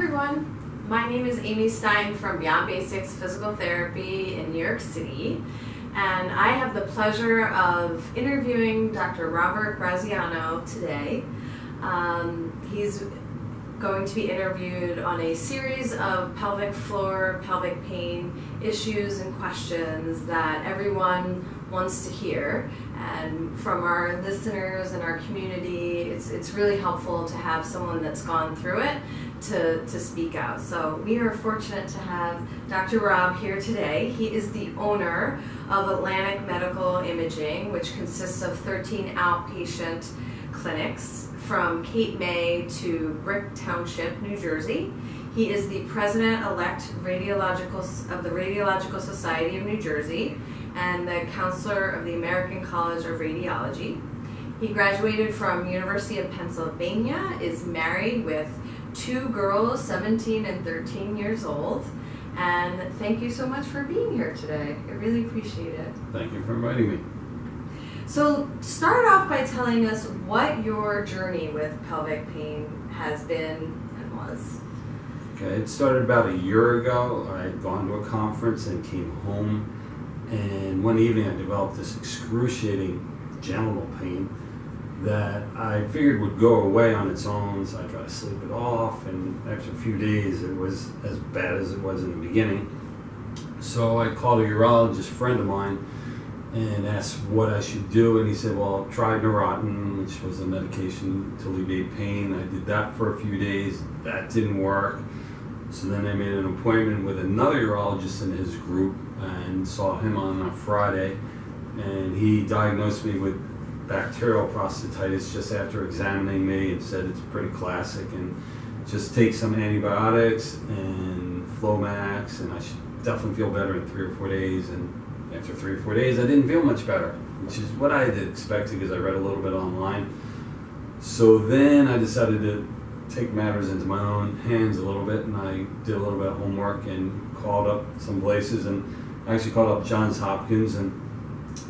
everyone, my name is Amy Stein from Beyond Basics Physical Therapy in New York City, and I have the pleasure of interviewing Dr. Robert Graziano today. He's going to be interviewed on a series of pelvic floor, pelvic pain issues and questions that everyone wants to hear. And from our listeners and our community, it's really helpful to have someone that's gone through it to speak out. So we are fortunate to have Dr. Rob here today. He is the owner of Atlantic Medical Imaging, which consists of 13 outpatient clinics from Cape May to Brick Township, New Jersey. He is the president-elect of the Radiological Society of New Jersey and the Councilor of the American College of Radiology. He graduated from University of Pennsylvania, is married with 2 girls, 17 and 13 years old. And thank you so much for being here today. I really appreciate it. Thank you for inviting me. So start off by telling us what your journey with pelvic pain has been and was. Okay, it started about a year ago. I had gone to a conference and came home, and one evening I developed this excruciating genital pain that I figured would go away on its own, so I tried to sleep it off, and after a few days it was as bad as it was in the beginning. So I called a urologist friend of mine and asked what I should do, and he said, well, try Neurontin, which was a medication to alleviate pain. I did that for a few days. That didn't work. So then I made an appointment with another urologist in his group and saw him on a Friday, and he diagnosed me with bacterial prostatitis just after examining me and said it's pretty classic and just take some antibiotics and Flomax, and I should definitely feel better in 3 or 4 days. And after 3 or 4 days I didn't feel much better, which is what I had expected because I read a little bit online. So then I decided to take matters into my own hands a little bit, and I did a little bit of homework and called up some places, and I actually called up Johns Hopkins and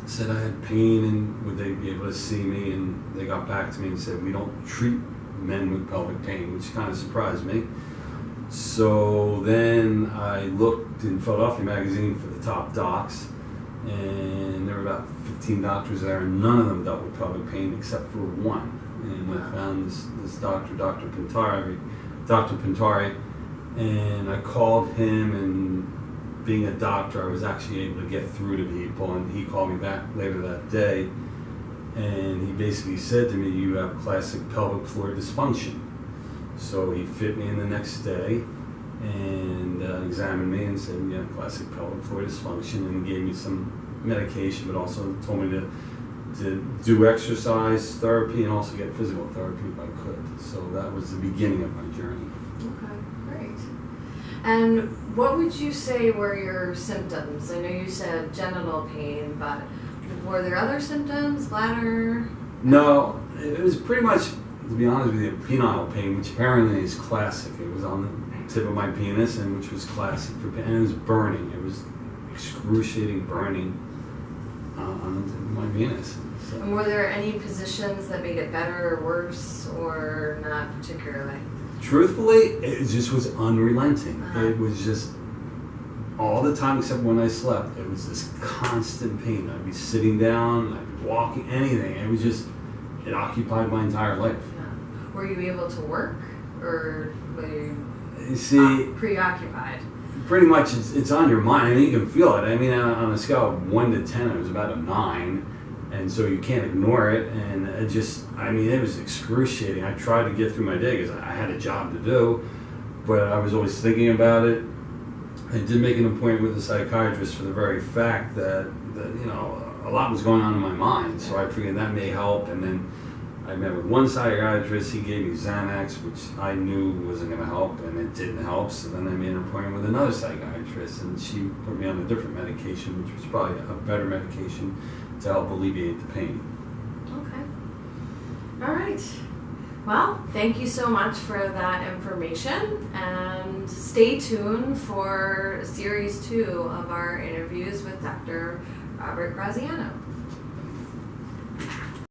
said I had pain and would they be able to see me, and they got back to me and said we don't treat men with pelvic pain, which kind of surprised me. So then I looked in Philadelphia Magazine for the top docs, and there were about 15 doctors there, and none of them dealt with pelvic pain except for one. And I found this doctor, Dr. Pintari, and I called him, and being a doctor, I was actually able to get through to people, and he called me back later that day, and he basically said to me, you have classic pelvic floor dysfunction. So he fit me in the next day and examined me and said, you have classic pelvic floor dysfunction, and he gave me some medication, but also told me to do exercise therapy and also get physical therapy if I could. So that was the beginning of my journey. Okay, great. And what would you say were your symptoms? I know you said genital pain, but were there other symptoms, bladder? No, it was pretty much, to be honest with you, penile pain, which apparently is classic. It was on the tip of my penis, and which was classic for pain. And it was burning. It was excruciating burning on the tip of my penis. So. And were there any positions that made it better or worse, or not particularly? Truthfully, it just was unrelenting. It was just all the time except when I slept. It was this constant pain. I'd be sitting down, I'd be walking, anything. It was just, it occupied my entire life. Yeah. Were you able to work, or were you preoccupied? Pretty much it's on your mind. I mean, you can feel it. I mean, on a scale of 1 to 10, it was about a 9. And so you can't ignore it, and it just, I mean, it was excruciating. I tried to get through my day because I had a job to do, but I was always thinking about it. I did make an appointment with a psychiatrist for the very fact that you know, a lot was going on in my mind, so I figured that may help. And then I met with one psychiatrist, he gave me Xanax, which I knew wasn't going to help, and it didn't help. So then I made an appointment with another psychiatrist, and she put me on a different medication, which was probably a better medication to help alleviate the pain. Okay. All right. Well, thank you so much for that information, and stay tuned for series 2 of our interviews with Dr. Robert Graziano.